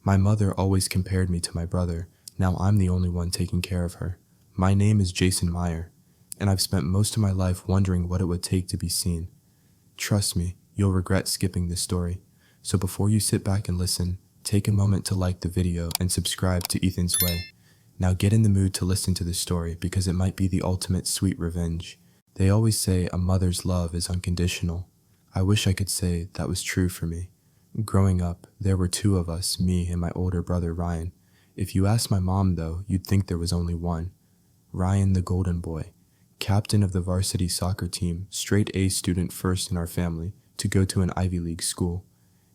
My mother always compared me to my brother. Now I'm the only one taking care of her. My name is Jason Meyer, and I've spent most of my life wondering what it would take to be seen. Trust me, you'll regret skipping this story. So before you sit back and listen, take a moment to like the video and subscribe to Ethan's Way. Now get in the mood to listen to this story because it might be the ultimate sweet revenge. They always say a mother's love is unconditional. I wish I could say that was true for me. Growing up, there were two of us, me and my older brother Ryan. If you asked my mom though, you'd think there was only one. Ryan the golden boy, captain of the varsity soccer team, straight A student first in our family to go to an Ivy League school.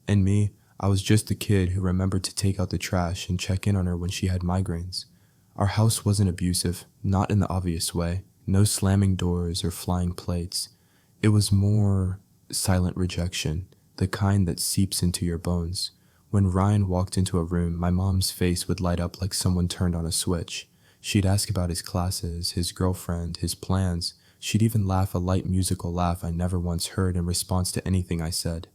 And me, I was just the kid who remembered to take out the trash and check in on her when she had migraines. Our house wasn't abusive, not in the obvious way. No slamming doors or flying plates. It was more silent rejection, the kind that seeps into your bones. When Ryan walked into a room, my mom's face would light up like someone turned on a switch. She'd ask about his classes, his girlfriend, his plans. She'd even laugh a light musical laugh I never once heard in response to anything I said.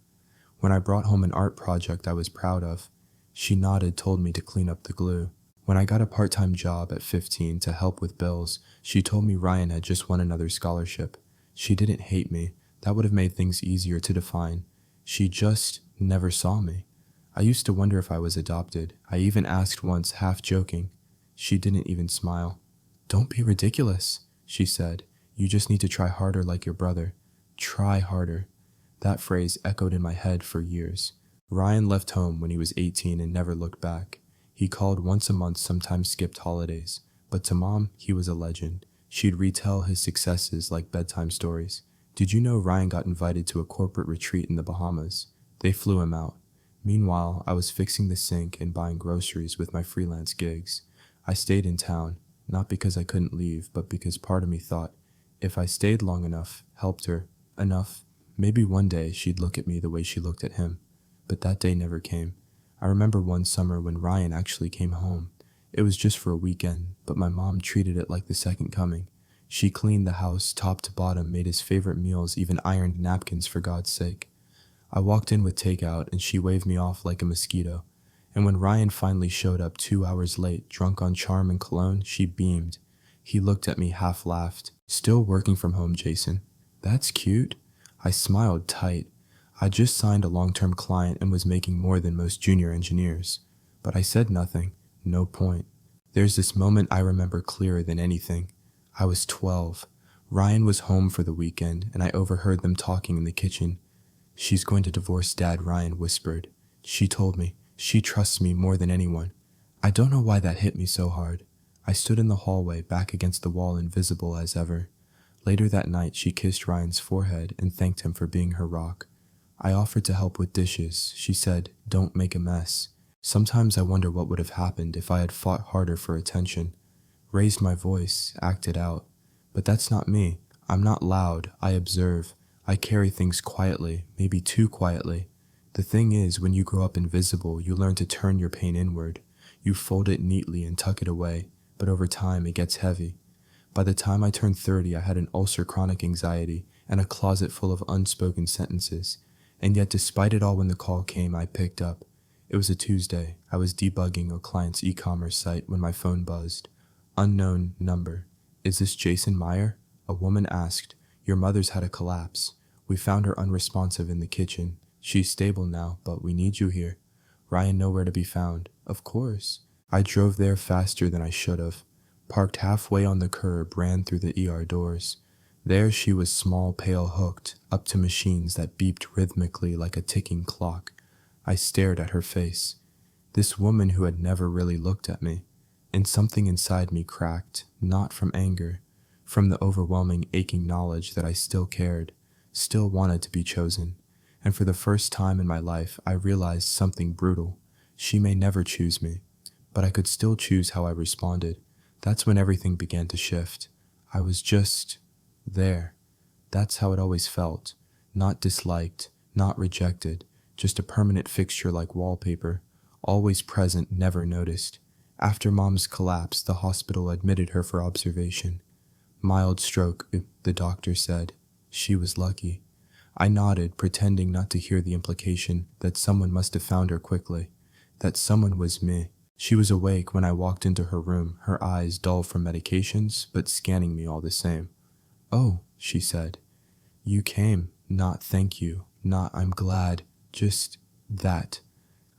When I brought home an art project I was proud of, she nodded, told me to clean up the glue. When I got a part-time job at 15 to help with bills, she told me Ryan had just won another scholarship. She didn't hate me. That would have made things easier to define. She just never saw me. I used to wonder if I was adopted. I even asked once, half joking. She didn't even smile. "Don't be ridiculous," she said. "You just need to try harder like your brother. Try harder." That phrase echoed in my head for years. Ryan left home when he was 18 and never looked back. He called once a month, sometimes skipped holidays. But to Mom, he was a legend. She'd retell his successes like bedtime stories. Did you know Ryan got invited to a corporate retreat in the Bahamas? They flew him out. Meanwhile, I was fixing the sink and buying groceries with my freelance gigs. I stayed in town, not because I couldn't leave, but because part of me thought, if I stayed long enough, helped her, enough, maybe one day she'd look at me the way she looked at him. But that day never came. I remember one summer when Ryan actually came home. It was just for a weekend, but my mom treated it like the second coming. She cleaned the house top to bottom, made his favorite meals, even ironed napkins for God's sake. I walked in with takeout and she waved me off like a mosquito. And when Ryan finally showed up 2 hours late, drunk on charm and cologne, she beamed. He looked at me, half laughed. "Still working from home, Jason? That's cute." I smiled tight. I just signed a long-term client and was making more than most junior engineers. But I said nothing. No point. There's this moment I remember clearer than anything. I was 12. Ryan was home for the weekend, and I overheard them talking in the kitchen. "She's going to divorce Dad," Ryan whispered. She told me. She trusts me more than anyone. I don't know why that hit me so hard. I stood in the hallway, back against the wall, invisible as ever. Later that night, she kissed Ryan's forehead and thanked him for being her rock. I offered to help with dishes. She said, "Don't make a mess." Sometimes I wonder what would have happened if I had fought harder for attention. Raised my voice, acted out. But that's not me. I'm not loud. I observe. I carry things quietly, maybe too quietly. The thing is, when you grow up invisible, you learn to turn your pain inward. You fold it neatly and tuck it away, but over time it gets heavy. By the time I turned 30, I had an ulcer, chronic anxiety, and a closet full of unspoken sentences. And yet despite it all, when the call came, I picked up. It was a Tuesday. I was debugging a client's e-commerce site when my phone buzzed. Unknown number. "Is this Jason Meyer?" A woman asked. "Your mother's had a collapse. We found her unresponsive in the kitchen. She's stable now, but we need you here." Ryan nowhere to be found. Of course. I drove there faster than I should have. Parked halfway on the curb, ran through the ER doors. There she was, small, pale, hooked up to machines that beeped rhythmically like a ticking clock. I stared at her face. This woman who had never really looked at me. And something inside me cracked, not from anger, from the overwhelming, aching knowledge that I still cared, still wanted to be chosen. And for the first time in my life, I realized something brutal. She may never choose me, but I could still choose how I responded. That's when everything began to shift. I was just there. That's how it always felt. Not disliked, not rejected, just a permanent fixture like wallpaper. Always present, never noticed. After Mom's collapse, the hospital admitted her for observation. "Mild stroke," the doctor said. She was lucky. I nodded, pretending not to hear the implication that someone must have found her quickly. that someone was me. She was awake when I walked into her room, her eyes dull from medications, but scanning me all the same. "Oh," she said. "You came. Not thank you. Not I'm glad. Just that."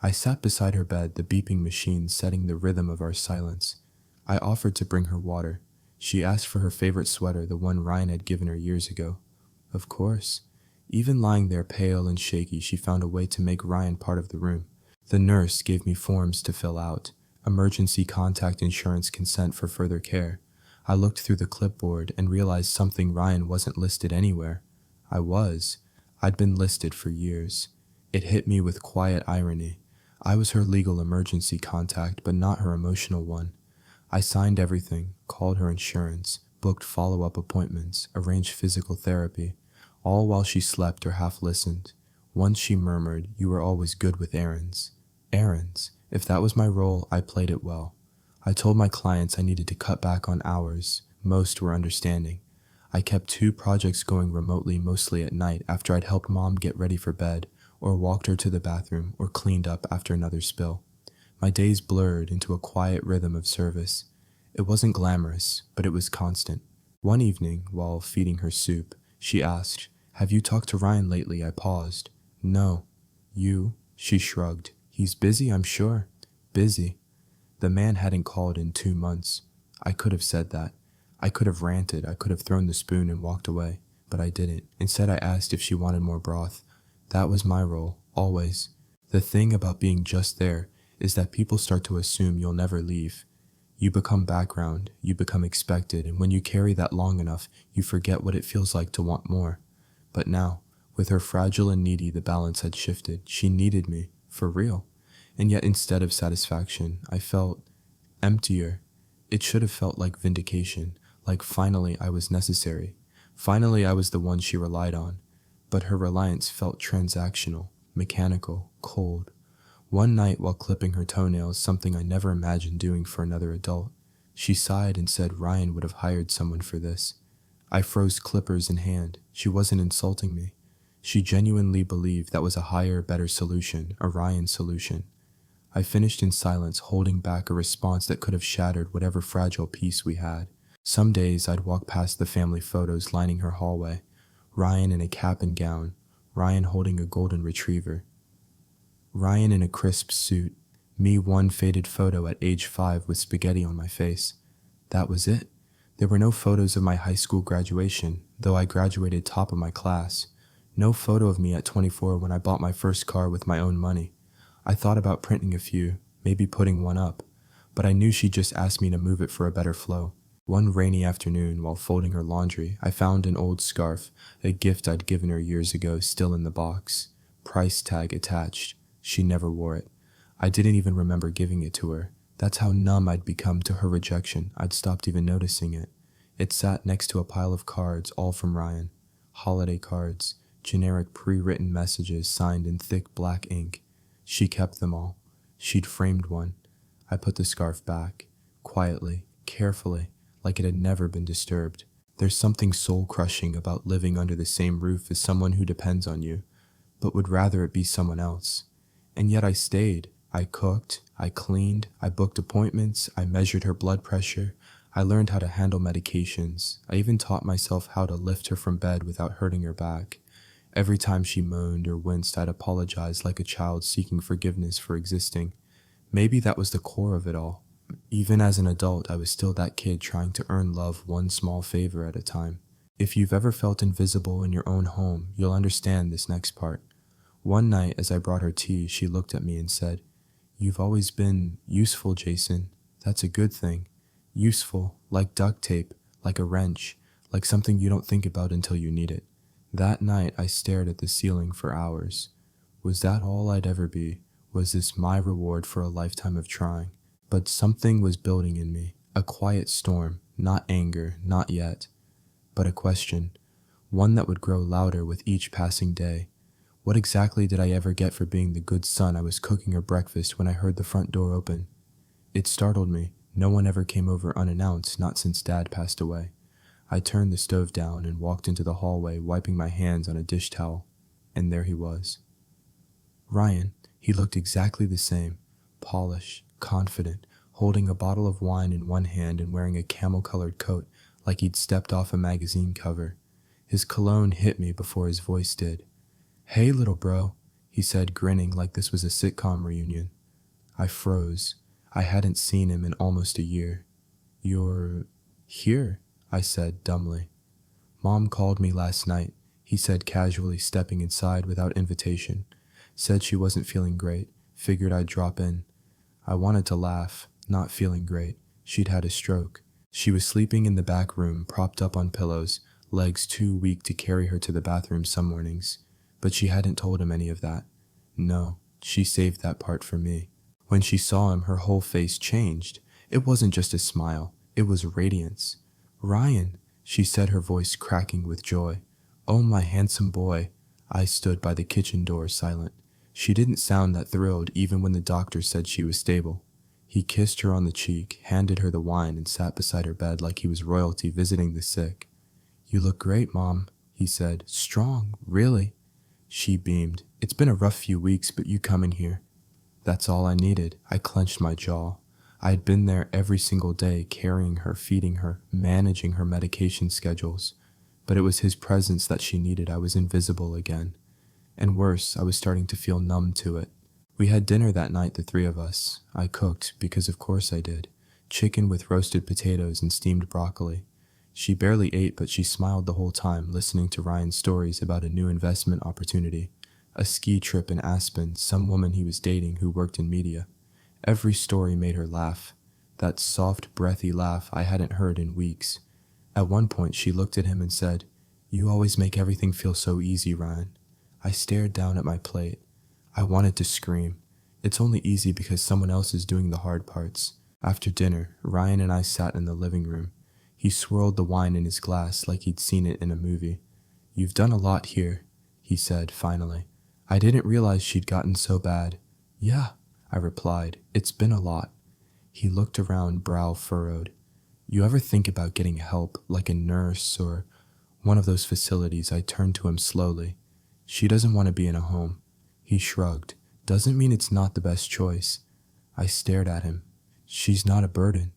I sat beside her bed, the beeping machine setting the rhythm of our silence. I offered to bring her water. She asked for her favorite sweater, the one Ryan had given her years ago. Of course. Even lying there pale and shaky, she found a way to make Ryan part of the room. The nurse gave me forms to fill out. Emergency contact insurance consent for further care. I looked through the clipboard and realized something Ryan wasn't listed anywhere. I was. I'd been listed for years. It hit me with quiet irony. I was her legal emergency contact, but not her emotional one. I signed everything, called her insurance, booked follow-up appointments, arranged physical therapy, all while she slept or half listened. Once she murmured, "You were always good with errands." Errands. If that was my role, I played it well. I told my clients I needed to cut back on hours. Most were understanding. I kept 2 projects going remotely, mostly at night after I'd helped Mom get ready for bed, or walked her to the bathroom, or cleaned up after another spill. My days blurred into a quiet rhythm of service. It wasn't glamorous, but it was constant. One evening, while feeding her soup, she asked, "Have you talked to Ryan lately?" I paused. "No." "You?" She shrugged. "He's busy, I'm sure." Busy. The man hadn't called in 2 months. I could have said that. I could have ranted, I could have thrown the spoon and walked away, but I didn't. Instead, I asked if she wanted more broth. That was my role, always. The thing about being just there is that people start to assume you'll never leave. You become background, you become expected, and when you carry that long enough, you forget what it feels like to want more. But now, with her fragile and needy, the balance had shifted. She needed me, for real. And yet instead of satisfaction, I felt emptier. It should have felt like vindication, like finally I was necessary. Finally I was the one she relied on. But her reliance felt transactional, mechanical, cold. One night while clipping her toenails, something I never imagined doing for another adult, she sighed and said Ryan would have hired someone for this. I froze, clippers in hand. She wasn't insulting me. She genuinely believed that was a higher, better solution, a Ryan solution. I finished in silence, holding back a response that could have shattered whatever fragile peace we had. Some days I'd walk past the family photos lining her hallway. Ryan in a cap and gown, Ryan holding a golden retriever. Ryan in a crisp suit, me one faded photo at age 5 with spaghetti on my face. That was it. There were no photos of my high school graduation, though I graduated top of my class. No photo of me at 24 when I bought my first car with my own money. I thought about printing a few, maybe putting one up, but I knew she'd just ask me to move it for a better flow. One rainy afternoon, while folding her laundry, I found an old scarf, a gift I'd given her years ago, still in the box. Price tag attached. She never wore it. I didn't even remember giving it to her. That's how numb I'd become to her rejection. I'd stopped even noticing it. It sat next to a pile of cards, all from Ryan. Holiday cards, generic pre-written messages signed in thick black ink. She kept them all. She'd framed one. I put the scarf back, quietly, carefully, like it had never been disturbed. There's something soul-crushing about living under the same roof as someone who depends on you, but would rather it be someone else. And yet I stayed. I cooked, I cleaned, I booked appointments, I measured her blood pressure, I learned how to handle medications. I even taught myself how to lift her from bed without hurting her back. Every time she moaned or winced, I'd apologize like a child seeking forgiveness for existing. Maybe that was the core of it all. Even as an adult, I was still that kid trying to earn love one small favor at a time. If you've ever felt invisible in your own home, you'll understand this next part. One night, as I brought her tea, she looked at me and said, "You've always been useful, Jason. That's a good thing. Useful, like duct tape, like a wrench, like something you don't think about until you need it." That night, I stared at the ceiling for hours. Was that all I'd ever be? Was this my reward for a lifetime of trying? But something was building in me, a quiet storm, not anger, not yet, but a question, one that would grow louder with each passing day. What exactly did I ever get for being the good son I was cooking her breakfast when I heard the front door open? It startled me. No one ever came over unannounced, not since Dad passed away. I turned the stove down and walked into the hallway, wiping my hands on a dish towel. And there he was. Ryan. He looked exactly the same. polished, confident, holding a bottle of wine in one hand and wearing a camel-colored coat like he'd stepped off a magazine cover. His cologne hit me before his voice did. "Hey, little bro," he said, grinning like this was a sitcom reunion. I froze. I hadn't seen him in almost a year. "You're here," I said dumbly. "Mom called me last night," he said casually, stepping inside without invitation. "Said she wasn't feeling great. Figured I'd drop in." I wanted to laugh, not feeling great. She'd had a stroke. She was sleeping in the back room, propped up on pillows, legs too weak to carry her to the bathroom some mornings. But she hadn't told him any of that. No, she saved that part for me. When she saw him, her whole face changed. It wasn't just a smile, it was radiance. "Ryan," she said, her voice cracking with joy. "Oh, my handsome boy." I stood by the kitchen door silent. She didn't sound that thrilled even when the doctor said she was stable. He kissed her on the cheek, handed her the wine, and sat beside her bed like he was royalty visiting the sick. "You look great, Mom," he said. "Strong, really." She beamed. "It's been a rough few weeks, but you coming here." That's all I needed. I clenched my jaw. I had been there every single day, carrying her, feeding her, managing her medication schedules. But it was his presence that she needed. I was invisible again. And worse, I was starting to feel numb to it. We had dinner that night, the three of us. I cooked, because of course I did. Chicken with roasted potatoes and steamed broccoli. She barely ate, but she smiled the whole time, listening to Ryan's stories about a new investment opportunity. A ski trip in Aspen, some woman he was dating who worked in media. Every story made her laugh. That soft, breathy laugh I hadn't heard in weeks. At one point, she looked at him and said, "You always make everything feel so easy, Ryan." I stared down at my plate. I wanted to scream. It's only easy because someone else is doing the hard parts. After dinner, Ryan and I sat in the living room. He swirled the wine in his glass like he'd seen it in a movie. "You've done a lot here," he said finally. I didn't realize she'd gotten so bad. "Yeah," I replied. "It's been a lot." He looked around, brow furrowed. "You ever think about getting help, like a nurse or one of those facilities?" I turned to him slowly. "She doesn't want to be in a home." He shrugged. "Doesn't mean it's not the best choice." I stared at him. "She's not a burden."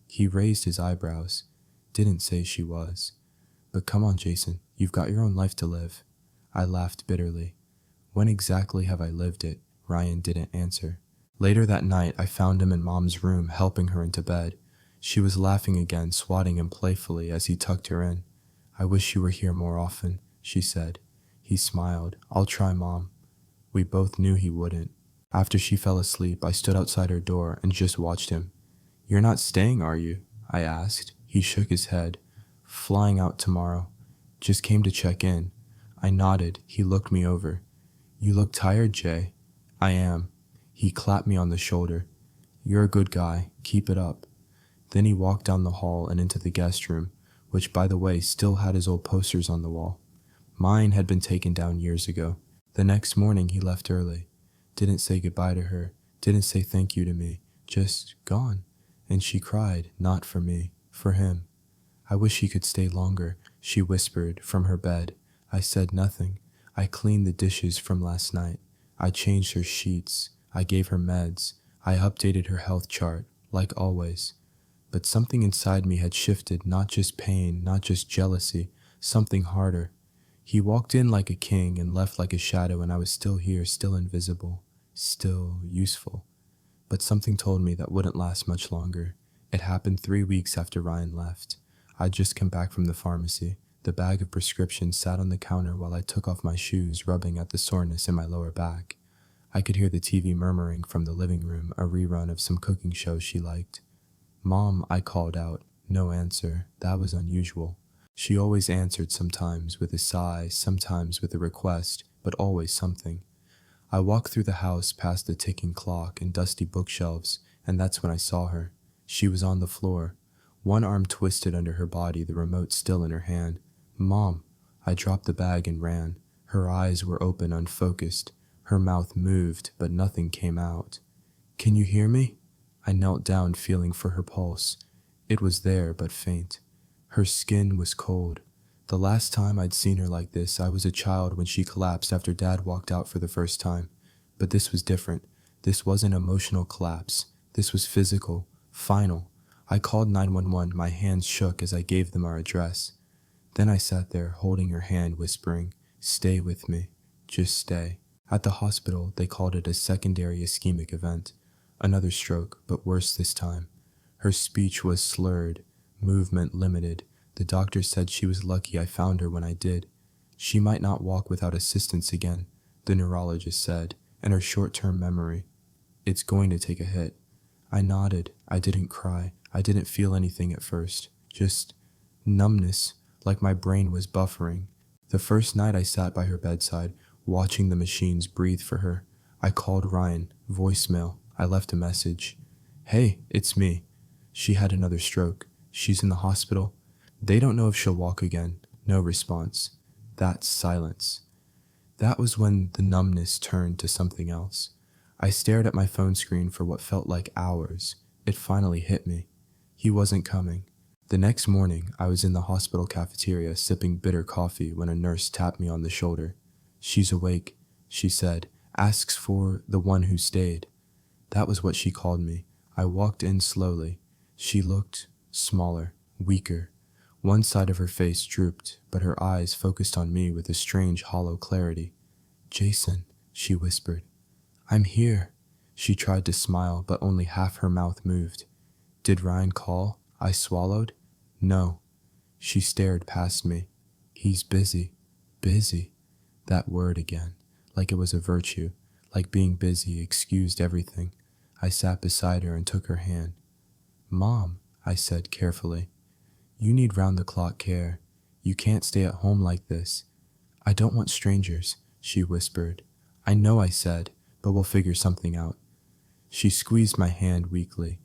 He raised his eyebrows. "Didn't say she was." "But come on, Jason, you've got your own life to live." I laughed bitterly. "When exactly have I lived it?" Ryan didn't answer. Later that night, I found him in Mom's room, helping her into bed. She was laughing again, swatting him playfully as he tucked her in. "I wish you were here more often," she said. He smiled. "I'll try, Mom." We both knew he wouldn't. After she fell asleep, I stood outside her door and just watched him. "You're not staying, are you?" I asked. He shook his head. "Flying out tomorrow. Just came to check in." I nodded. He looked me over. "You look tired, Jay." "I am." He clapped me on the shoulder. "You're a good guy. Keep it up." Then he walked down the hall and into the guest room, which, by the way, still had his old posters on the wall. Mine had been taken down years ago. The next morning he left early. Didn't say goodbye to her. Didn't say thank you to me. Just gone. And she cried, not for me, for him. "I wish he could stay longer," she whispered from her bed. I said nothing. I cleaned the dishes from last night. I changed her sheets. I gave her meds. I updated her health chart, like always. But something inside me had shifted, not just pain, not just jealousy, something harder. He walked in like a king and left like a shadow, and I was still here, still invisible, still useful. But something told me that wouldn't last much longer. It happened 3 weeks after Ryan left. I'd just come back from the pharmacy. The bag of prescriptions sat on the counter while I took off my shoes, rubbing at the soreness in my lower back. I could hear the TV murmuring from the living room, a rerun of some cooking show she liked. "Mom," I called out. No answer. That was unusual. She always answered, sometimes with a sigh, sometimes with a request, but always something. I walked through the house past the ticking clock and dusty bookshelves, and that's when I saw her. She was on the floor, one arm twisted under her body, the remote still in her hand. "Mom." I dropped the bag and ran. Her eyes were open, unfocused. Her mouth moved, but nothing came out. "Can you hear me?" I knelt down, feeling for her pulse. It was there, but faint. Her skin was cold. The last time I'd seen her like this, I was a child when she collapsed after Dad walked out for the first time. But this was different. This wasn't emotional collapse. This was physical, final. I called 911. My hands shook as I gave them our address. Then I sat there, holding her hand, whispering, "Stay with me. Just stay." At the hospital, they called it a secondary ischemic event. Another stroke, but worse this time. Her speech was slurred, movement limited. The doctor said she was lucky I found her when I did. She might not walk without assistance again, the neurologist said, and her short-term memory. It's going to take a hit. I nodded. I didn't cry. I didn't feel anything at first. Just numbness, like my brain was buffering. The first night I sat by her bedside, watching the machines breathe for her. I called Ryan, voicemail. I left a message. "Hey, it's me." She had another stroke. She's in the hospital. They don't know if she'll walk again. No response. That's silence. That was when the numbness turned to something else. I stared at my phone screen for what felt like hours. It finally hit me. He wasn't coming. The next morning, I was in the hospital cafeteria sipping bitter coffee when a nurse tapped me on the shoulder. "She's awake," she said. "Asks for the one who stayed." That was what she called me. I walked in slowly. She looked smaller, weaker. One side of her face drooped, but her eyes focused on me with a strange hollow clarity. "Jason," she whispered. "I'm here." She tried to smile, but only half her mouth moved. "Did Ryan call?" I swallowed. "No." She stared past me. "He's busy." Busy. That word again, like it was a virtue, like being busy excused everything. I sat beside her and took her hand. "Mom," I said carefully, "you need round-the-clock care. You can't stay at home like this." "I don't want strangers," she whispered. "I know," I said, "but we'll figure something out." She squeezed my hand weakly.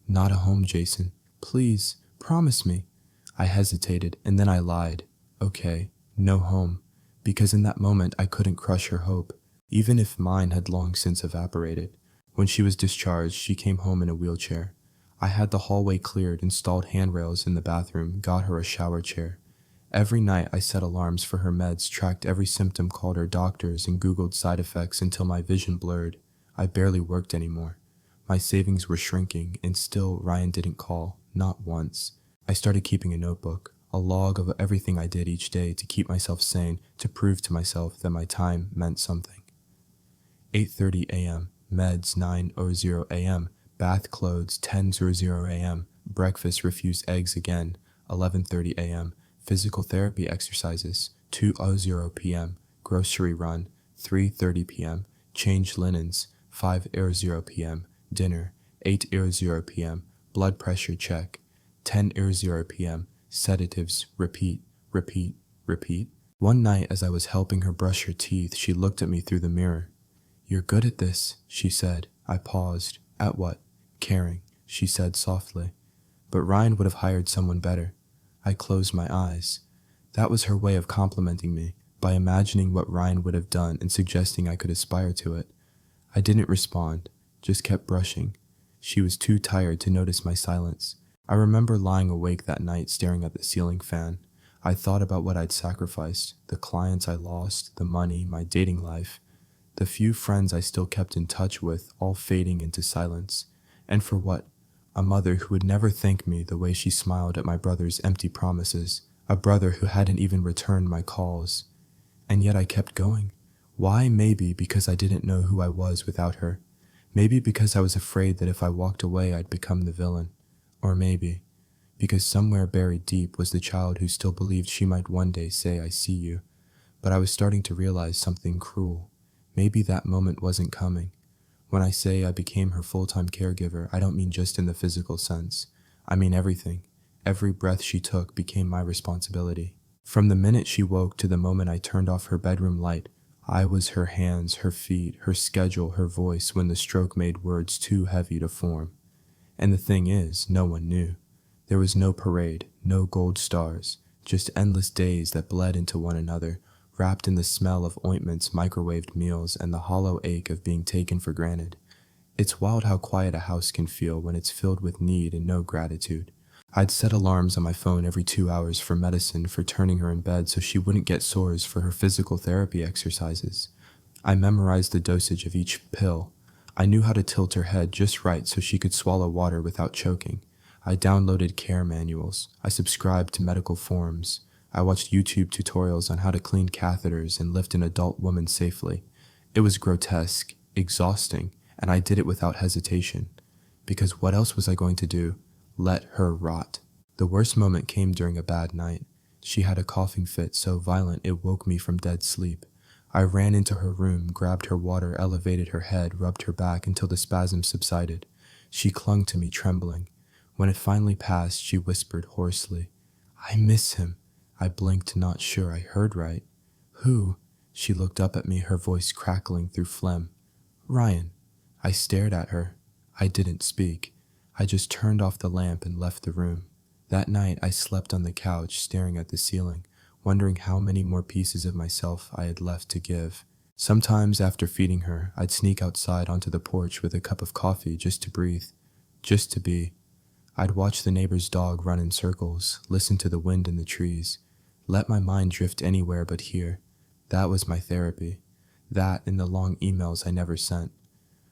"Not a home, Jason. Please, promise me." I hesitated, and then I lied. "Okay, no home," because in that moment I couldn't crush her hope, even if mine had long since evaporated. When she was discharged, she came home in a wheelchair. I had the hallway cleared, installed handrails in the bathroom, got her a shower chair. Every night I set alarms for her meds, tracked every symptom, called her doctors, and Googled side effects until my vision blurred. I barely worked anymore. My savings were shrinking, and still Ryan didn't call, not once. I started keeping a notebook, a log of everything I did each day to keep myself sane, to prove to myself that my time meant something. 8:30 a.m., meds 9:00 a.m., bath clothes 10:00 a.m., breakfast refused eggs again 11:30 a.m., physical therapy exercises 2:00 p.m., grocery run 3:30 p.m., change linens 5:00 p.m., dinner 8:00 p.m., blood pressure check 10:00 p.m., sedatives, repeat, repeat, repeat. One night as I was helping her brush her teeth, she looked at me through the mirror. "You're good at this," she said. I paused. "At what?" "Caring," she said softly. "But Ryan would have hired someone better." I closed my eyes. That was her way of complimenting me, by imagining what Ryan would have done and suggesting I could aspire to it. I didn't respond, just kept brushing. She was too tired to notice my silence. I remember lying awake that night staring at the ceiling fan. I thought about what I'd sacrificed, the clients I lost, the money, my dating life. The few friends I still kept in touch with, all fading into silence. And for what? A mother who would never thank me the way she smiled at my brother's empty promises. A brother who hadn't even returned my calls. And yet I kept going. Why? Maybe because I didn't know who I was without her. Maybe because I was afraid that if I walked away I'd become the villain. Or maybe because somewhere buried deep was the child who still believed she might one day say, "I see you." But I was starting to realize something cruel. Maybe that moment wasn't coming. When I say I became her full-time caregiver, I don't mean just in the physical sense. I mean everything. Every breath she took became my responsibility. From the minute she woke to the moment I turned off her bedroom light, I was her hands, her feet, her schedule, her voice when the stroke made words too heavy to form. And the thing is, no one knew. There was no parade, no gold stars, just endless days that bled into one another, wrapped in the smell of ointments, microwaved meals, and the hollow ache of being taken for granted. It's wild how quiet a house can feel when it's filled with need and no gratitude. I'd set alarms on my phone every 2 hours for medicine, for turning her in bed so she wouldn't get sores, for her physical therapy exercises. I memorized the dosage of each pill. I knew how to tilt her head just right so she could swallow water without choking. I downloaded care manuals. I subscribed to medical forums. I watched YouTube tutorials on how to clean catheters and lift an adult woman safely. It was grotesque, exhausting, and I did it without hesitation. Because what else was I going to do? Let her rot. The worst moment came during a bad night. She had a coughing fit so violent it woke me from dead sleep. I ran into her room, grabbed her water, elevated her head, rubbed her back until the spasms subsided. She clung to me, trembling. When it finally passed, she whispered hoarsely, "I miss him." I blinked, not sure I heard right. "Who?" She looked up at me, her voice crackling through phlegm. "Ryan." I stared at her. I didn't speak. I just turned off the lamp and left the room. That night, I slept on the couch, staring at the ceiling, wondering how many more pieces of myself I had left to give. Sometimes after feeding her, I'd sneak outside onto the porch with a cup of coffee just to breathe, just to be. I'd watch the neighbor's dog run in circles, listen to the wind in the trees, let my mind drift anywhere but here. That was my therapy. That and the long emails I never sent.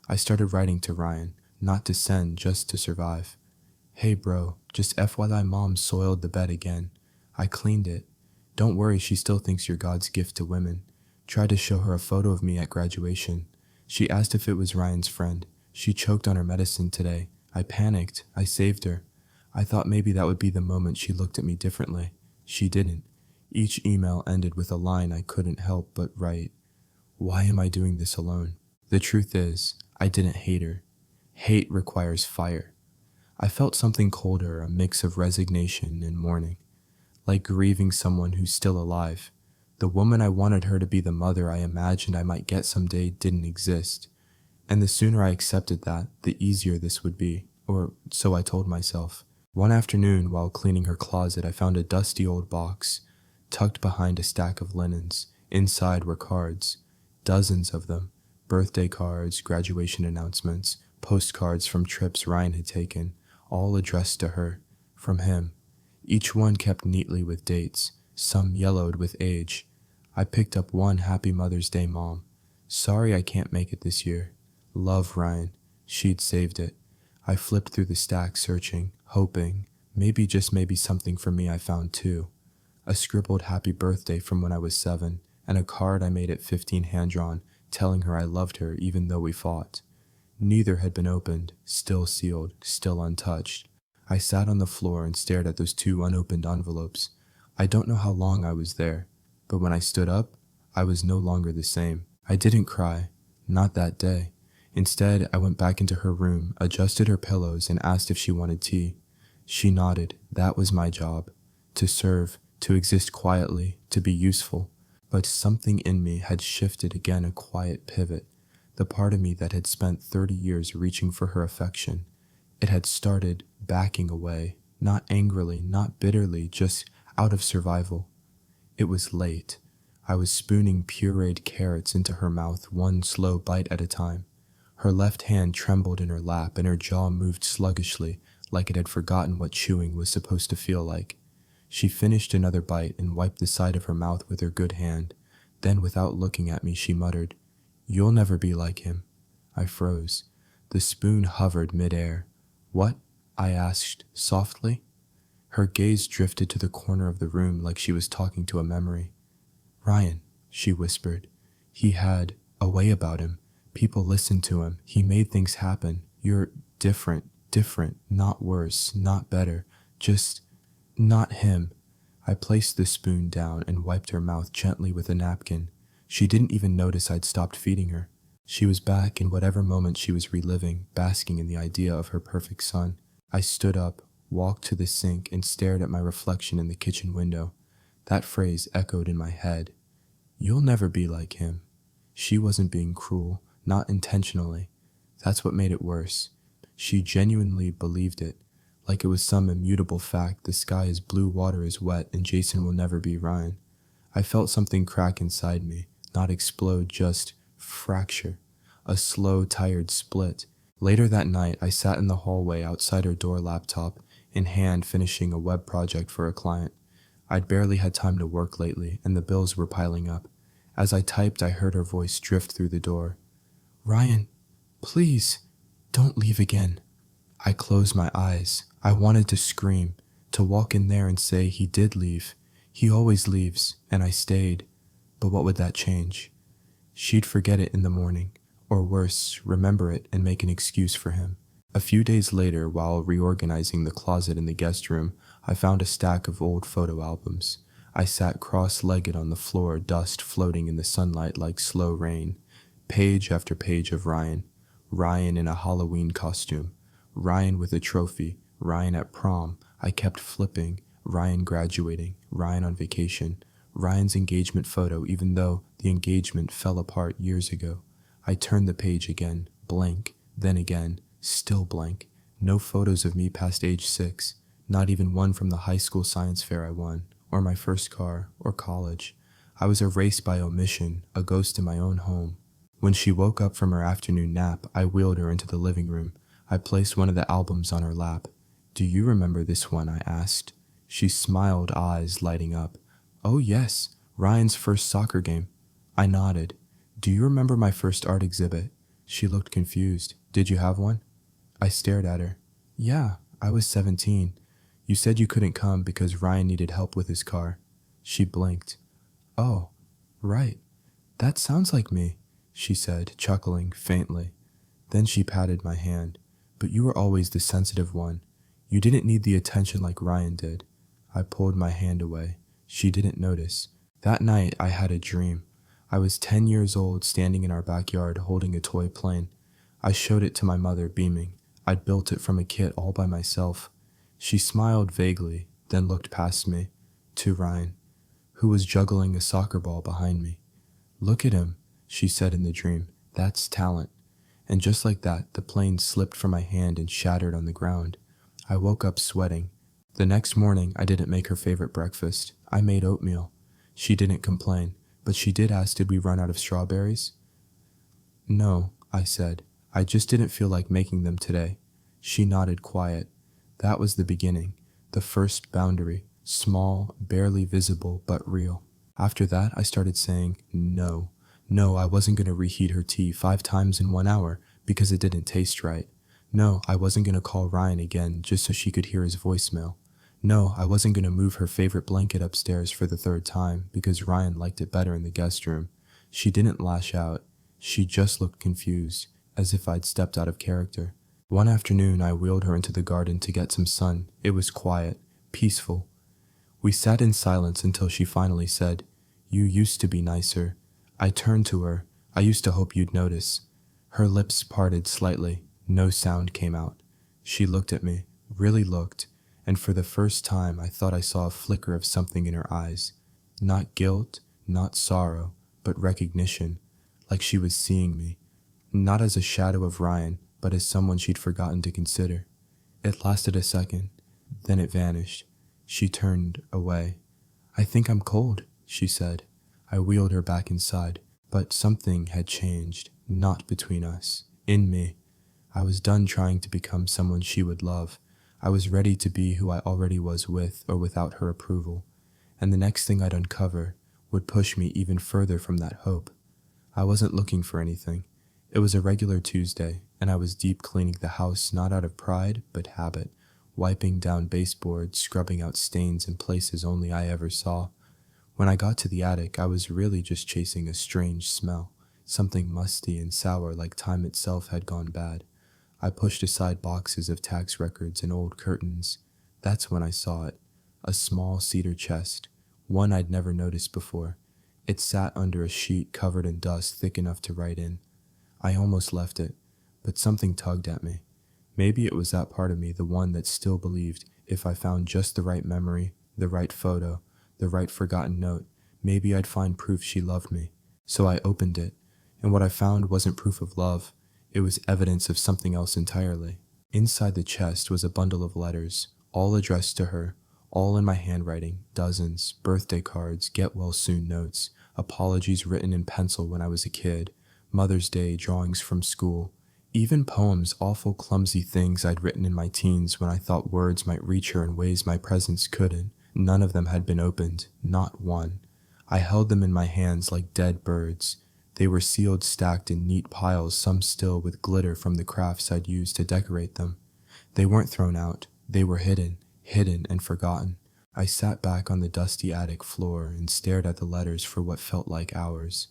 I started writing to Ryan, not to send, just to survive. "Hey bro, just FYI mom soiled the bed again. I cleaned it. Don't worry, she still thinks you're God's gift to women. Tried to show her a photo of me at graduation. She asked if it was Ryan's friend. She choked on her medicine today. I panicked. I saved her. I thought maybe that would be the moment she looked at me differently. She didn't. Each email ended with a line I couldn't help but write. Why am I doing this alone? The truth is, I didn't hate her. Hate requires fire. I felt something colder, a mix of resignation and mourning, like grieving someone who's still alive. The woman I wanted her to be, the mother I imagined I might get someday, didn't exist. And the sooner I accepted that, the easier this would be, or so I told myself. One afternoon, while cleaning her closet, I found a dusty old box, tucked behind a stack of linens. Inside were cards, dozens of them, birthday cards, graduation announcements, postcards from trips Ryan had taken, all addressed to her, from him. Each one kept neatly with dates, some yellowed with age. I picked up one, "Happy Mother's Day, Mom. Sorry I can't make it this year. Love, Ryan." She'd saved it. I flipped through the stack, searching, hoping, maybe just maybe something for me I found too. A scribbled happy birthday from when I was 7, and a card I made at 15 hand-drawn, telling her I loved her even though we fought. Neither had been opened, still sealed, still untouched. I sat on the floor and stared at those 2 unopened envelopes. I don't know how long I was there, but when I stood up, I was no longer the same. I didn't cry, not that day. Instead, I went back into her room, adjusted her pillows, and asked if she wanted tea. She nodded. That was my job. To serve, to exist quietly, to be useful. But something in me had shifted again, a quiet pivot. The part of me that had spent 30 years reaching for her affection. It had started backing away, not angrily, not bitterly, just out of survival. It was late. I was spooning pureed carrots into her mouth, one slow bite at a time. Her left hand trembled in her lap, and her jaw moved sluggishly, like it had forgotten what chewing was supposed to feel like. She finished another bite and wiped the side of her mouth with her good hand. Then, without looking at me, she muttered, "You'll never be like him." I froze. The spoon hovered midair. "What?" I asked, softly. Her gaze drifted to the corner of the room like she was talking to a memory. "Ryan," she whispered. "He had a way about him. People listened to him. He made things happen. You're different, not worse, not better. Just not him." I placed the spoon down and wiped her mouth gently with a napkin. She didn't even notice I'd stopped feeding her. She was back in whatever moment she was reliving, basking in the idea of her perfect son. I stood up, walked to the sink, and stared at my reflection in the kitchen window. That phrase echoed in my head. "You'll never be like him." She wasn't being cruel, not intentionally. That's what made it worse. She genuinely believed it, like it was some immutable fact. The sky is blue, water is wet, and Jason will never be Ryan. I felt something crack inside me, not explode, just fracture. A slow, tired split. Later that night, I sat in the hallway outside her door, laptop in hand, finishing a web project for a client. I'd barely had time to work lately, and the bills were piling up. As I typed, I heard her voice drift through the door. "Ryan, Please, don't leave again. I closed my eyes. I wanted to scream, to walk in there and say he did leave. He always leaves, and I stayed. But what would that change? She'd forget it in the morning, or worse, remember it and make an excuse for him. A few days later, while reorganizing the closet in the guest room, I found a stack of old photo albums. I sat cross-legged on the floor, dust floating in the sunlight like slow rain. Page after page of Ryan. Ryan in a Halloween costume. Ryan with a trophy. Ryan at prom. I kept flipping. Ryan graduating. Ryan on vacation. Ryan's engagement photo, even though the engagement fell apart years ago. I turned the page again, blank, then again, still blank. No photos of me past age 6, not even one from the high school science fair I won, or my first car, or college. I was erased by omission, a ghost in my own home. When she woke up from her afternoon nap, I wheeled her into the living room. I placed one of the albums on her lap. "Do you remember this one?" I asked. She smiled, eyes lighting up. "Oh yes, Ryan's first soccer game." I nodded. "Do you remember my first art exhibit?" She looked confused. "Did you have one?" I stared at her. "Yeah, I was 17. You said you couldn't come because Ryan needed help with his car." She blinked. "Oh, right. That sounds like me," she said, chuckling faintly. Then she patted my hand. "But you were always the sensitive one. You didn't need the attention like Ryan did." I pulled my hand away. She didn't notice. That night, I had a dream. I was 10 years old, standing in our backyard holding a toy plane. I showed it to my mother, beaming. I'd built it from a kit all by myself. She smiled vaguely, then looked past me, to Ryan, who was juggling a soccer ball behind me. "Look at him," she said in the dream. "That's talent." And just like that, the plane slipped from my hand and shattered on the ground. I woke up sweating. The next morning, I didn't make her favorite breakfast. I made oatmeal. She didn't complain, but she did ask, "Did we run out of strawberries?" "No," I said. "I just didn't feel like making them today." She nodded quiet. That was the beginning, the first boundary, small, barely visible, but real. After that, I started saying no. No, I wasn't going to reheat her tea 5 times in 1 hour because it didn't taste right. No, I wasn't going to call Ryan again just so she could hear his voicemail. No, I wasn't going to move her favorite blanket upstairs for the 3rd time because Ryan liked it better in the guest room. She didn't lash out. She just looked confused, as if I'd stepped out of character. One afternoon, I wheeled her into the garden to get some sun. It was quiet, peaceful. We sat in silence until she finally said, "You used to be nicer." I turned to her. "I used to hope you'd notice." Her lips parted slightly. No sound came out. She looked at me, really looked, and for the first time I thought I saw a flicker of something in her eyes. Not guilt, not sorrow, but recognition, like she was seeing me. Not as a shadow of Ryan, but as someone she'd forgotten to consider. It lasted a second, then it vanished. She turned away. "I think I'm cold," she said. I wheeled her back inside, but something had changed, not between us, in me. I was done trying to become someone she would love. I was ready to be who I already was with or without her approval, and the next thing I'd uncover would push me even further from that hope. I wasn't looking for anything. It was a regular Tuesday, and I was deep cleaning the house not out of pride, but habit, wiping down baseboards, scrubbing out stains in places only I ever saw. When I got to the attic, I was really just chasing a strange smell, something musty and sour like time itself had gone bad. I pushed aside boxes of tax records and old curtains. That's when I saw it, a small cedar chest, one I'd never noticed before. It sat under a sheet covered in dust thick enough to write in. I almost left it, but something tugged at me. Maybe it was that part of me, the one that still believed if I found just the right memory, the right photo, the right forgotten note, maybe I'd find proof she loved me. So I opened it, and what I found wasn't proof of love. It was evidence of something else entirely. Inside the chest was a bundle of letters, all addressed to her, all in my handwriting, dozens, birthday cards, get-well-soon notes, apologies written in pencil when I was a kid, Mother's Day drawings from school, even poems, awful clumsy things I'd written in my teens when I thought words might reach her in ways my presence couldn't. None of them had been opened, not one. I held them in my hands like dead birds. They were sealed, stacked in neat piles, some still with glitter from the crafts I'd used to decorate them. They weren't thrown out. They were hidden and forgotten. I sat back on the dusty attic floor and stared at the letters for what felt like hours.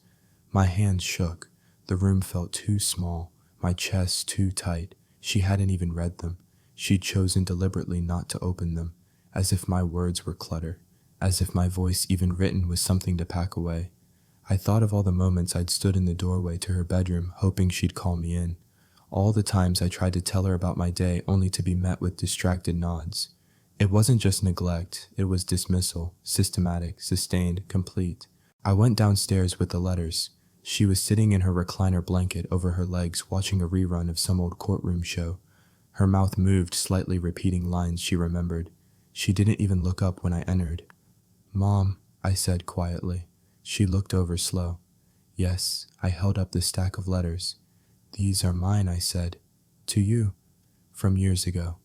My hands shook. The room felt too small, my chest too tight. She hadn't even read them. She'd chosen deliberately not to open them, as if my words were clutter, as if my voice, even written, was something to pack away. I thought of all the moments I'd stood in the doorway to her bedroom, hoping she'd call me in. All the times I tried to tell her about my day, only to be met with distracted nods. It wasn't just neglect, it was dismissal, systematic, sustained, complete. I went downstairs with the letters. She was sitting in her recliner blanket over her legs, watching a rerun of some old courtroom show. Her mouth moved, slightly repeating lines she remembered. She didn't even look up when I entered. "Mom," I said quietly. She looked over slow. "Yes," I held up the stack of letters. "These are mine," I said. "To you. From years ago."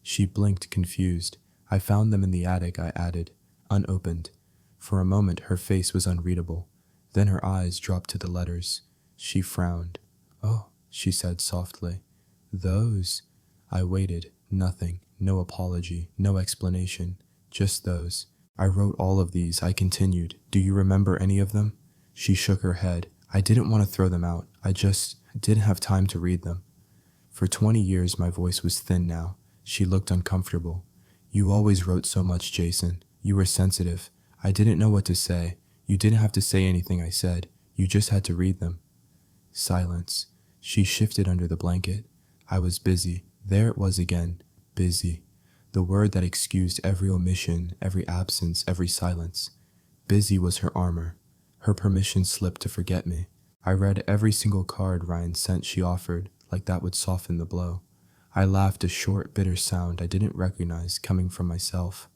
She blinked, confused. "I found them in the attic," I added, unopened. For a moment her face was unreadable. Then her eyes dropped to the letters. She frowned. "Oh," she said softly. "Those?" I waited. Nothing. No apology. No explanation. Just those. "I wrote all of these," I continued. "Do you remember any of them?" She shook her head. I didn't want to throw them out. I just didn't have time to read them. For 20 years my voice was thin now. She looked uncomfortable. "You always wrote so much, Jason. You were sensitive. I didn't know what to say. You didn't have to say anything I said. You just had to read them." Silence. She shifted under the blanket. I was busy. There it was again. Busy. The word that excused every omission, every absence, every silence. Busy was her armor. Her permission slip to forget me. I read every single card Ryan sent she offered, like that would soften the blow. I laughed, a short, bitter sound I didn't recognize coming from myself.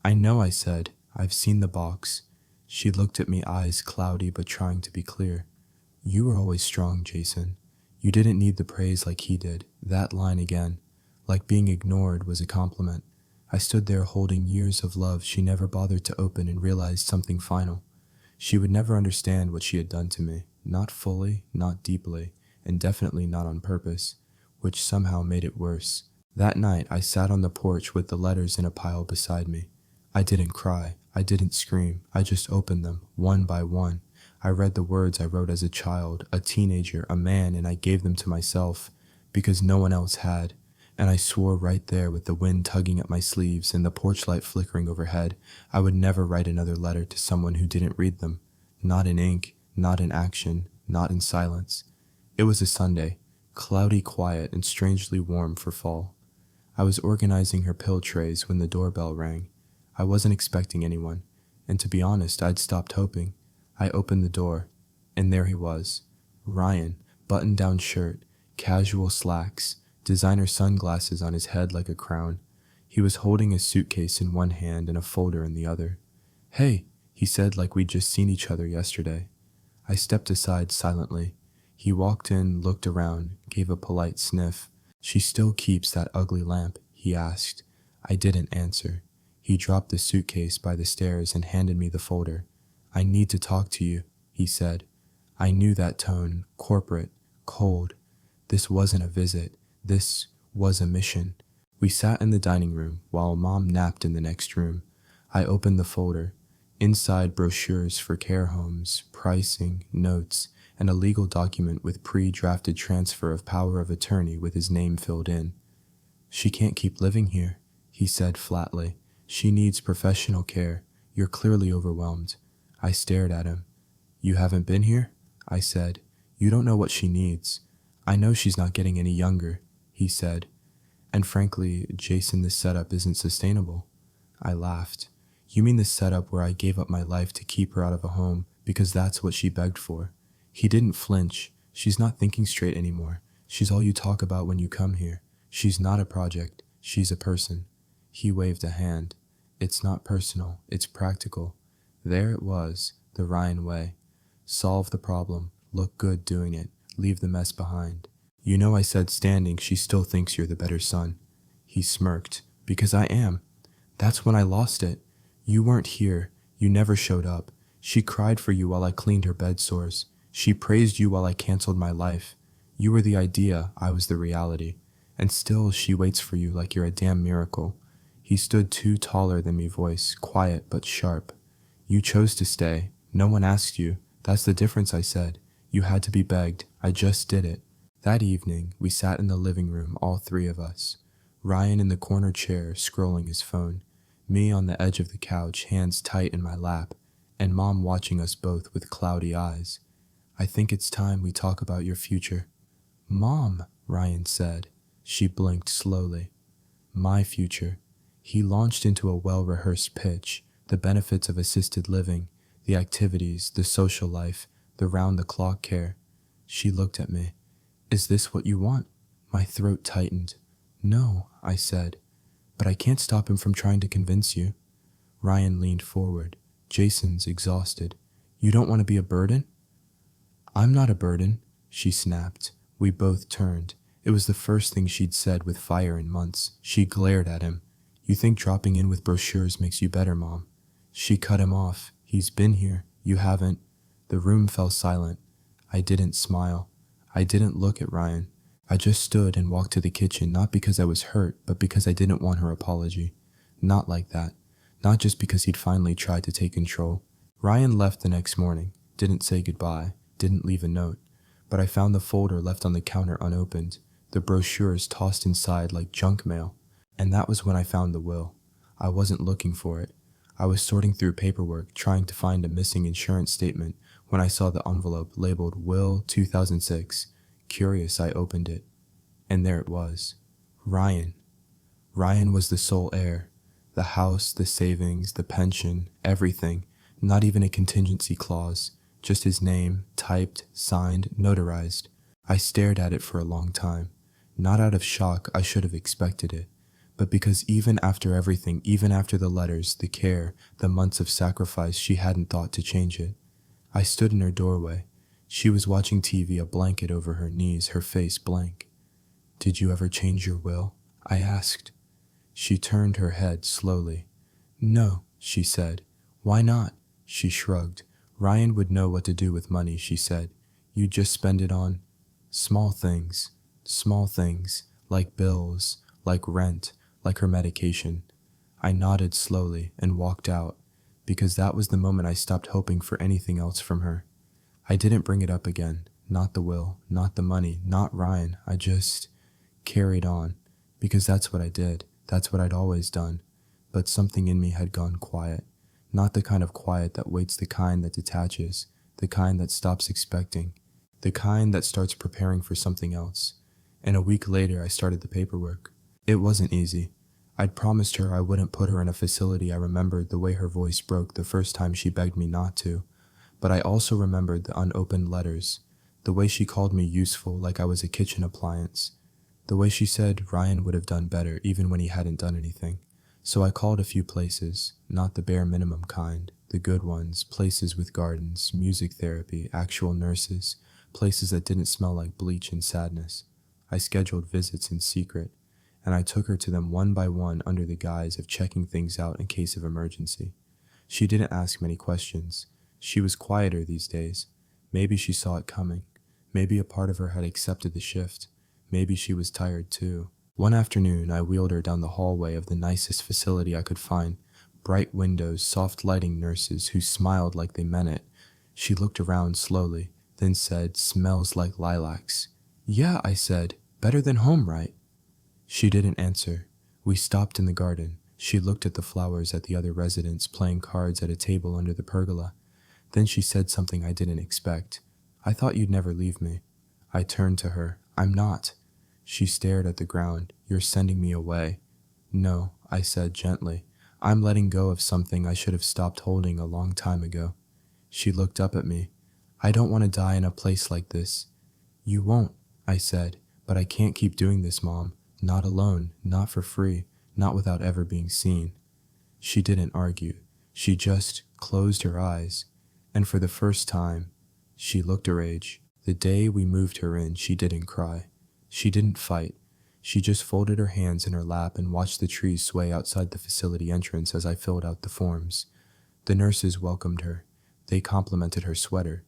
"I know," I said. "I've seen the box." She looked at me, eyes cloudy but trying to be clear. "You were always strong, Jason. You didn't need the praise like he did." That line again. Like being ignored was a compliment. I stood there holding years of love she never bothered to open and realized something final. She would never understand what she had done to me. Not fully, not deeply, and definitely not on purpose, which somehow made it worse. That night, I sat on the porch with the letters in a pile beside me. I didn't cry. I didn't scream. I just opened them, one by one. I read the words I wrote as a child, a teenager, a man, and I gave them to myself, because no one else had. And I swore right there, with the wind tugging at my sleeves and the porch light flickering overhead, I would never write another letter to someone who didn't read them. Not in ink, not in action, not in silence. It was a Sunday, cloudy, quiet, and strangely warm for fall. I was organizing her pill trays when the doorbell rang. I wasn't expecting anyone, and to be honest, I'd stopped hoping. I opened the door, and there he was. Ryan, button-down shirt, casual slacks, designer sunglasses on his head like a crown. He was holding a suitcase in one hand and a folder in the other. "Hey," he said, like we'd just seen each other yesterday. I stepped aside silently. He walked in, looked around, gave a polite sniff. "She still keeps that ugly lamp?" he asked. I didn't answer. He dropped the suitcase by the stairs and handed me the folder. "I need to talk to you," he said. I knew that tone, corporate, cold. This wasn't a visit. This was a mission. We sat in the dining room while Mom napped in the next room. I opened the folder. Inside, brochures for care homes, pricing, notes, and a legal document with pre-drafted transfer of power of attorney with his name filled in. "She can't keep living here," he said flatly. "She needs professional care. You're clearly overwhelmed." I stared at him. "You haven't been here?" I said. "You don't know what she needs." "I know she's not getting any younger," he said. "And frankly, Jason, this setup isn't sustainable." I laughed. "You mean the setup where I gave up my life to keep her out of a home because that's what she begged for?" He didn't flinch. "She's not thinking straight anymore. She's all you talk about when you come here. She's not a project. She's a person." He waved a hand. "It's not personal. It's practical." There it was, the Ryan way. Solve the problem. Look good doing it. Leave the mess behind. "You know I said standing, she still thinks you're the better son." He smirked. "Because I am. That's when I lost it. You weren't here. You never showed up. She cried for you while I cleaned her bed sores. She praised you while I canceled my life. You were the idea, I was the reality. And still she waits for you like you're a damn miracle. He stood too taller than me voice, quiet but sharp. You chose to stay. No one asked you. That's the difference, I said. You had to be begged. I just did it. That evening, we sat in the living room, all three of us. Ryan in the corner chair, scrolling his phone. Me on the edge of the couch, hands tight in my lap. And Mom watching us both with cloudy eyes. I think it's time we talk about your future. Mom, Ryan said. She blinked slowly. My future. He launched into a well-rehearsed pitch, the benefits of assisted living, the activities, the social life, the round-the-clock care. She looked at me. Is this what you want? My throat tightened. No, I said, but I can't stop him from trying to convince you. Ryan leaned forward. Jason's exhausted. You don't want to be a burden? I'm not a burden, she snapped. We both turned. It was the first thing she'd said with fire in months. She glared at him. You think dropping in with brochures makes you better, Mom? She cut him off. He's been here. You haven't. The room fell silent. I didn't smile. I didn't look at Ryan. I just stood and walked to the kitchen, not because I was hurt, but because I didn't want her apology. Not like that. Not just because he'd finally tried to take control. Ryan left the next morning, didn't say goodbye, didn't leave a note, but I found the folder left on the counter unopened, the brochures tossed inside like junk mail, and that was when I found the will. I wasn't looking for it. I was sorting through paperwork, trying to find a missing insurance statement, when I saw the envelope labeled Will 2006. Curious, I opened it, and there it was. Ryan. Ryan was the sole heir. The house, the savings, the pension, everything. Not even a contingency clause. Just his name, typed, signed, notarized. I stared at it for a long time. Not out of shock, I should have expected it. But because even after everything, even after the letters, the care, the months of sacrifice, she hadn't thought to change it. I stood in her doorway. She was watching TV, a blanket over her knees, her face blank. Did you ever change your will? I asked. She turned her head slowly. No, she said. Why not? She shrugged. Ryan would know what to do with money, she said. You just spend it on small things, like bills, like rent, like her medication. I nodded slowly and walked out, because that was the moment I stopped hoping for anything else from her. I didn't bring it up again, not the will, not the money, not Ryan. I just carried on, because that's what I did, that's what I'd always done. But something in me had gone quiet, not the kind of quiet that waits, the kind that detaches, the kind that stops expecting, the kind that starts preparing for something else. And a week later I started the paperwork. It wasn't easy. I'd promised her I wouldn't put her in a facility. I remembered the way her voice broke the first time she begged me not to. But I also remembered the unopened letters, the way she called me useful like I was a kitchen appliance, the way she said Ryan would have done better even when he hadn't done anything. So I called a few places, not the bare minimum kind, the good ones, places with gardens, music therapy, actual nurses, places that didn't smell like bleach and sadness. I scheduled visits in secret, and I took her to them one by one under the guise of checking things out in case of emergency. She didn't ask many questions. She was quieter these days. Maybe she saw it coming. Maybe a part of her had accepted the shift. Maybe she was tired too. One afternoon, I wheeled her down the hallway of the nicest facility I could find. Bright windows, soft lighting, nurses who smiled like they meant it. She looked around slowly, then said, "Smells like lilacs." "Yeah," I said. "Better than home, right?" She didn't answer. We stopped in the garden. She looked at the flowers at the other residents playing cards at a table under the pergola. Then she said something I didn't expect. "I thought you'd never leave me." I turned to her. "I'm not." She stared at the ground. "You're sending me away." "No," I said gently. "I'm letting go of something I should have stopped holding a long time ago." She looked up at me. "I don't want to die in a place like this." "You won't," I said, "but I can't keep doing this, Mom. Not alone, not for free, not without ever being seen." She didn't argue. She just closed her eyes. And for the first time, she looked her age. The day we moved her in, she didn't cry. She didn't fight. She just folded her hands in her lap and watched the trees sway outside the facility entrance as I filled out the forms. The nurses welcomed her. They complimented her sweater.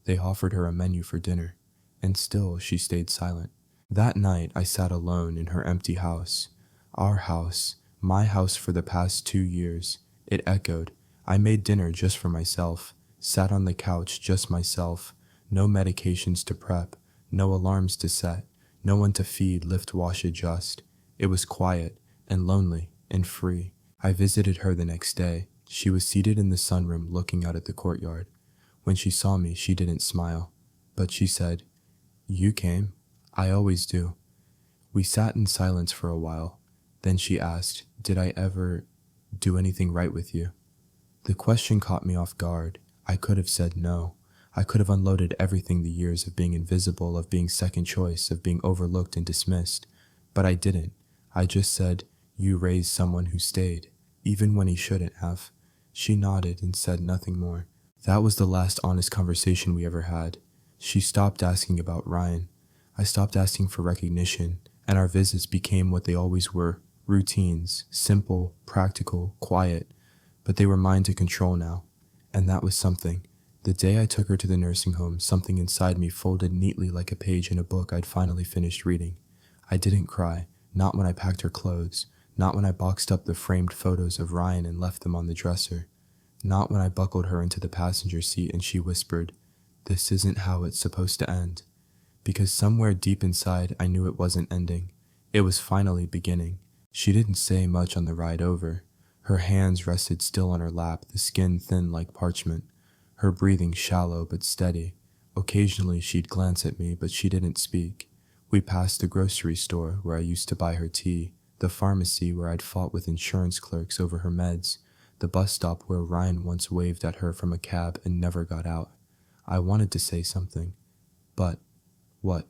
They offered her a menu for dinner, and still she stayed silent. That night I sat alone in her empty house. Our house, my house for the past 2 years. It echoed. I made dinner just for myself, sat on the couch just myself, no medications to prep, no alarms to set, no one to feed, lift, wash, adjust. It was quiet and lonely and free. I visited her the next day. She was seated in the sunroom looking out at the courtyard. When she saw me, she didn't smile, but she said, "You came. I always do." We sat in silence for a while. Then she asked, "Did I ever do anything right with you?" The question caught me off guard. I could have said no. I could have unloaded everything, the years of being invisible, of being second choice, of being overlooked and dismissed. But I didn't. I just said, "You raised someone who stayed, even when he shouldn't have." She nodded and said nothing more. That was the last honest conversation we ever had. She stopped asking about Ryan. I stopped asking for recognition, and our visits became what they always were, routines, simple, practical, quiet, but they were mine to control now, and that was something. The day I took her to the nursing home, something inside me folded neatly like a page in a book I'd finally finished reading. I didn't cry, not when I packed her clothes, not when I boxed up the framed photos of Ryan and left them on the dresser, not when I buckled her into the passenger seat and she whispered, "This isn't how it's supposed to end." Because somewhere deep inside I knew it wasn't ending. It was finally beginning. She didn't say much on the ride over. Her hands rested still on her lap, the skin thin like parchment, her breathing shallow but steady. Occasionally she'd glance at me, but she didn't speak. We passed the grocery store where I used to buy her tea, the pharmacy where I'd fought with insurance clerks over her meds, the bus stop where Ryan once waved at her from a cab and never got out. I wanted to say something, but what?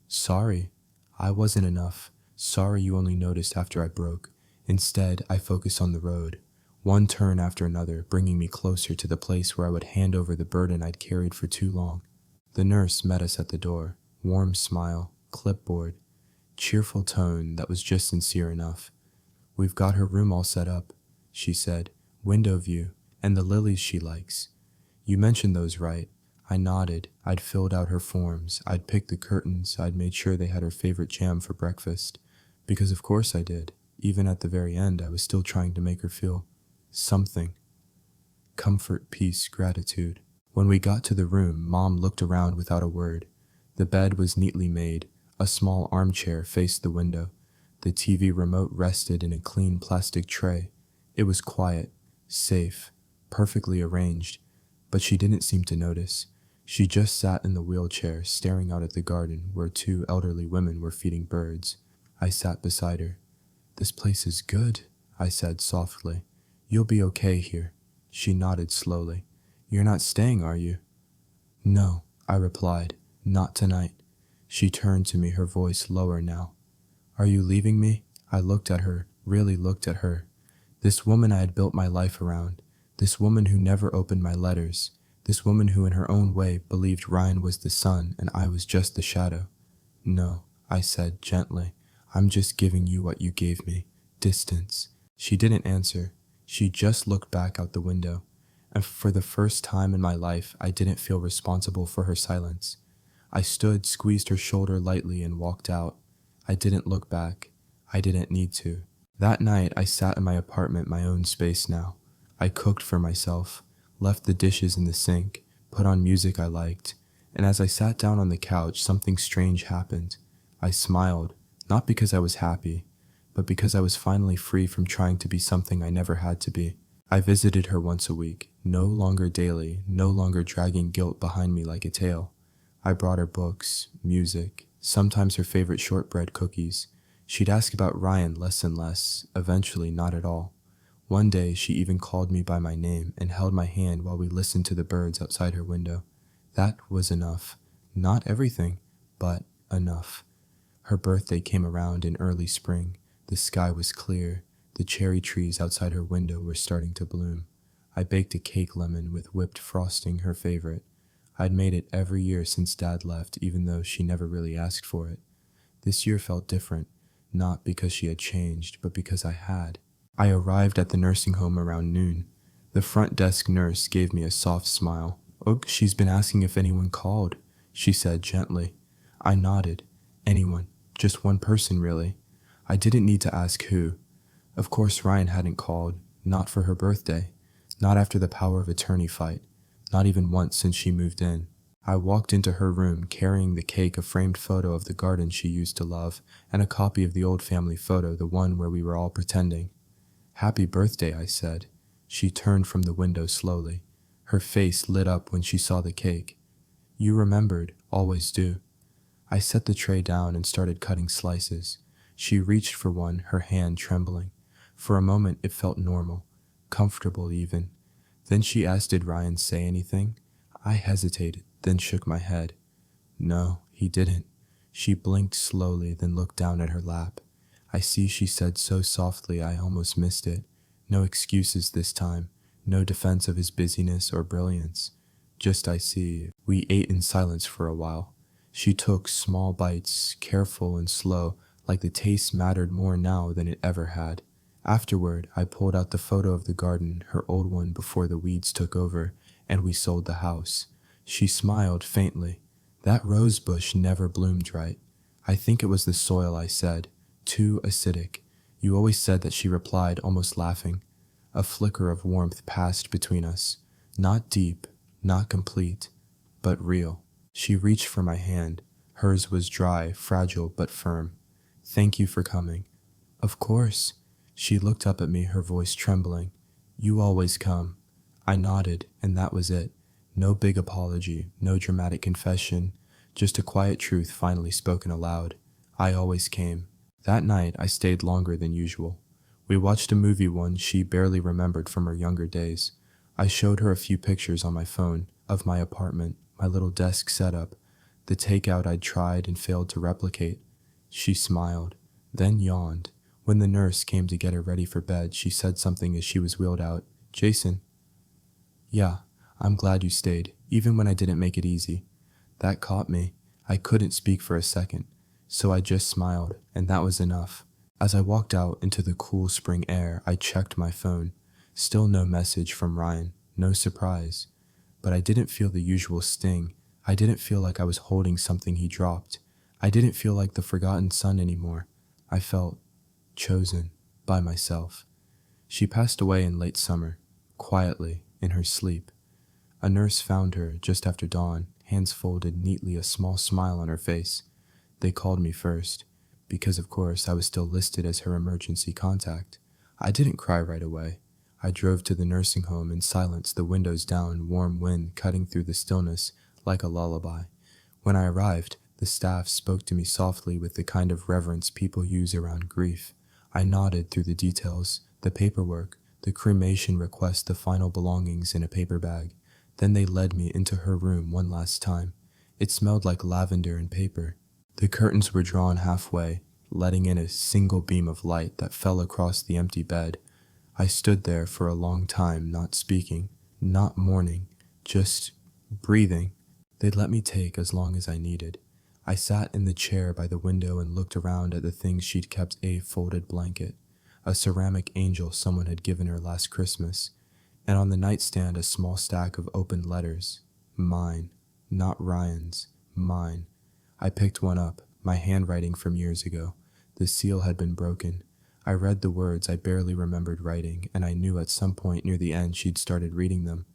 Sorry. I wasn't enough. Sorry you only noticed after I broke. Instead, I focused on the road, one turn after another, bringing me closer to the place where I would hand over the burden I'd carried for too long. The nurse met us at the door, warm smile, clipboard, cheerful tone that was just sincere enough. "We've got her room all set up," she said, "window view, and the lilies she likes." "You mentioned those, right?" I nodded. I'd filled out her forms. I'd picked the curtains. I'd made sure they had her favorite jam for breakfast. Because of course I did. Even at the very end, I was still trying to make her feel something. Comfort, peace, gratitude. When we got to the room, Mom looked around without a word. The bed was neatly made. A small armchair faced the window. The TV remote rested in a clean plastic tray. It was quiet, safe, perfectly arranged, but she didn't seem to notice. She just sat in the wheelchair, staring out at the garden where 2 elderly women were feeding birds. I sat beside her. "This place is good," I said softly. "You'll be okay here." She nodded slowly. "You're not staying, are you?" "No," I replied, "not tonight." She turned to me, her voice lower now. "Are you leaving me?" I looked at her, really looked at her. This woman I had built my life around. This woman who never opened my letters. This woman who in her own way believed Ryan was the sun and I was just the shadow. "No," I said gently. "I'm just giving you what you gave me. Distance." She didn't answer. She just looked back out the window. And for the first time in my life, I didn't feel responsible for her silence. I stood, squeezed her shoulder lightly, and walked out. I didn't look back. I didn't need to. That night, I sat in my apartment, my own space now. I cooked for myself, left the dishes in the sink, put on music I liked, and as I sat down on the couch, something strange happened. I smiled, not because I was happy, but because I was finally free from trying to be something I never had to be. I visited her once a week, no longer daily, no longer dragging guilt behind me like a tail. I brought her books, music, sometimes her favorite shortbread cookies. She'd ask about Ryan less and less, eventually not at all. One day she even called me by my name and held my hand while we listened to the birds outside her window. That was enough. Not everything, but enough. Her birthday came around in early spring. The sky was clear. The cherry trees outside her window were starting to bloom. I baked a cake lemon with whipped frosting, her favorite. I'd made it every year since Dad left, even though she never really asked for it. This year felt different, not because she had changed, but because I had. I arrived at the nursing home around noon. The front desk nurse gave me a soft smile. Oh, she's been asking if anyone called, she said gently. I nodded. Anyone. Just one person, really. I didn't need to ask who. Of course Ryan hadn't called, not for her birthday, not after the power of attorney fight, not even once since she moved in. I walked into her room carrying the cake, a framed photo of the garden she used to love, and a copy of the old family photo, the one where we were all pretending. Happy birthday, I said. She turned from the window slowly. Her face lit up when she saw the cake. You remembered, always do. I set the tray down and started cutting slices. She reached for one, her hand trembling. For a moment it felt normal, comfortable even. Then she asked, did Ryan say anything? I hesitated, then shook my head. No, he didn't. She blinked slowly, then looked down at her lap. I see, she said so softly I almost missed it. No excuses this time, no defense of his busyness or brilliance. Just I see. We ate in silence for a while. She took small bites, careful and slow, like the taste mattered more now than it ever had. Afterward, I pulled out the photo of the garden, her old one before the weeds took over, and we sold the house. She smiled faintly. That rose bush never bloomed right. I think it was the soil, I said. Too acidic. You always said that, she replied, almost laughing. A flicker of warmth passed between us. Not deep, not complete, but real. She reached for my hand. Hers was dry, fragile, but firm. Thank you for coming. Of course. She looked up at me, her voice trembling. You always come. I nodded, and that was it. No big apology, no dramatic confession, just a quiet truth finally spoken aloud. I always came. That night, I stayed longer than usual. We watched a movie, one she barely remembered from her younger days. I showed her a few pictures on my phone of my apartment, my little desk setup, the takeout I'd tried and failed to replicate. She smiled, then yawned. When the nurse came to get her ready for bed, she said something as she was wheeled out. Jason. Yeah, I'm glad you stayed, even when I didn't make it easy. That caught me. I couldn't speak for a second, so I just smiled, and that was enough. As I walked out into the cool spring air, I checked my phone. Still no message from Ryan, no surprise. But I didn't feel the usual sting. I didn't feel like I was holding something he dropped. I didn't feel like the forgotten son anymore. I felt chosen by myself. She passed away in late summer, quietly, in her sleep. A nurse found her just after dawn, hands folded neatly, a small smile on her face. They called me first, because of course I was still listed as her emergency contact. I didn't cry right away. I drove to the nursing home in silence, the windows down, warm wind cutting through the stillness like a lullaby. When I arrived, the staff spoke to me softly with the kind of reverence people use around grief. I nodded through the details, the paperwork, the cremation request, the final belongings in a paper bag. Then they led me into her room one last time. It smelled like lavender and paper. The curtains were drawn halfway, letting in a single beam of light that fell across the empty bed. I stood there for a long time, not speaking, not mourning, just breathing. They'd let me take as long as I needed. I sat in the chair by the window and looked around at the things she'd kept: a folded blanket, a ceramic angel someone had given her last Christmas, and on the nightstand a small stack of opened letters. Mine, not Ryan's, mine. I picked one up, my handwriting from years ago. The seal had been broken. I read the words I barely remembered writing, and I knew at some point near the end she'd started reading them.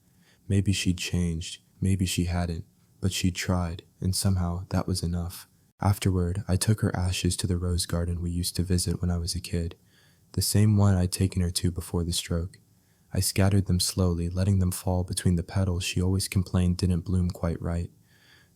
Maybe she'd changed, maybe she hadn't, but she'd tried, and somehow that was enough. Afterward, I took her ashes to the rose garden we used to visit when I was a kid, the same one I'd taken her to before the stroke. I scattered them slowly, letting them fall between the petals she always complained didn't bloom quite right.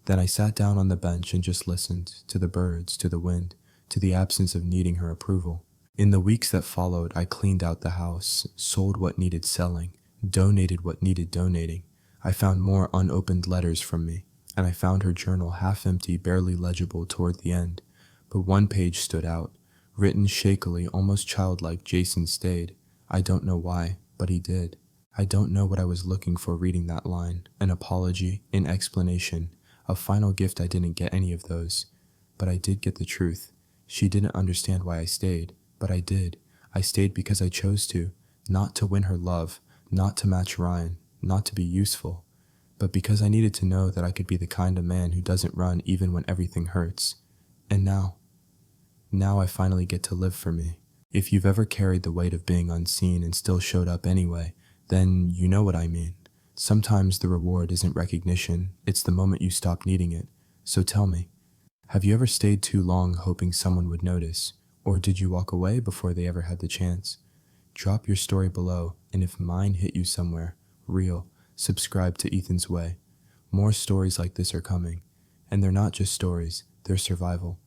Then I sat down on the bench and just listened, to the birds, to the wind, to the absence of needing her approval. In the weeks that followed, I cleaned out the house, sold what needed selling, donated what needed donating. I found more unopened letters from me, and I found her journal half empty, barely legible toward the end. But one page stood out, written shakily, almost childlike. Jason stayed. I don't know why, but he did. I don't know what I was looking for reading that line, an apology, an explanation, a final gift. I didn't get any of those, but I did get the truth. She didn't understand why I stayed, but I did. I stayed because I chose to, not to win her love, not to match Ryan, not to be useful, but because I needed to know that I could be the kind of man who doesn't run even when everything hurts. And now I finally get to live for me. If you've ever carried the weight of being unseen and still showed up anyway, then you know what I mean. Sometimes the reward isn't recognition, it's the moment you stop needing it. So tell me, have you ever stayed too long hoping someone would notice? Or did you walk away before they ever had the chance? Drop your story below, and if mine hit you somewhere, real, subscribe to Ethan's Way. More stories like this are coming, and they're not just stories, they're survival.